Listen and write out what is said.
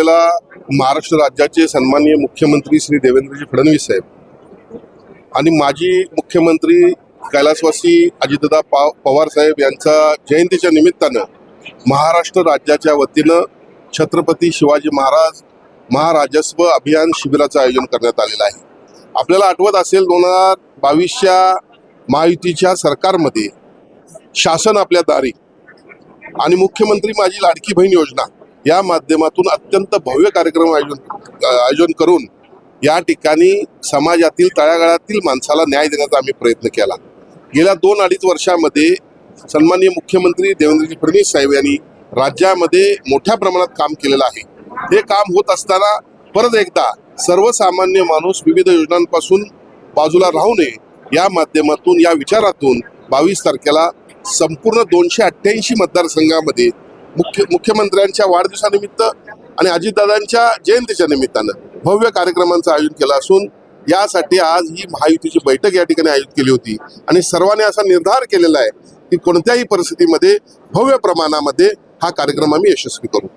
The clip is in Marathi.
आपल्याला महाराष्ट्र राज्याचे सन्माननीय मुख्यमंत्री श्री देवेंद्रजी फडणवीस साहेब आणि माजी मुख्यमंत्री कैलासवासी अजितदादा पवार साहेब यांचा जयंतीच्या निमित्तानं महाराष्ट्र राज्याच्या वतीनं छत्रपती शिवाजी महाराज महाराजस्व अभियान शिबिराचं आयोजन करण्यात आलेलं आहे। आपल्याला आठवत असेल 2022च्या महायुतीच्या सरकारमध्ये शासन आपल्या दारी आणि मुख्यमंत्री माझी लाडकी बहीण योजना या माध्यमातून अत्यंत भव्य कार्यक्रम आयोजन करून या ठिकाणी समाजातील तळागाळातील माणसाला न्याय देण्याचा आम्ही प्रयत्न केला। गेल्या 2-2.5 वर्षामध्ये सन्माननीय मुख्यमंत्री देवेंद्रजी फडणवीस साहेब यांनी राज्यामध्ये मोठ्या प्रमाणात काम केलेलं आहे। हे काम होत असताना परत एकदा सर्वसामान्य माणूस विविध योजनांपासून बाजूला राहू नये या माध्यमातून या विचारातून 22 तारखेला संपूर्ण 288 मतदारसंघामध्ये मुख्यमंत्र्यांच्या वाढदिवसानिमित्त आणि अजितदादांच्या जयंतीच्या निमित्तानं भव्य कार्यक्रमांचं आयोजन केलं असून यासाठी आज ही महायुतीची बैठक या ठिकाणी आयोजित केली होती आणि सर्वांनी असा निर्धार केलेला आहे की कोणत्याही परिस्थितीमध्ये भव्य प्रमाणामध्ये हा कार्यक्रम आम्ही यशस्वी करू।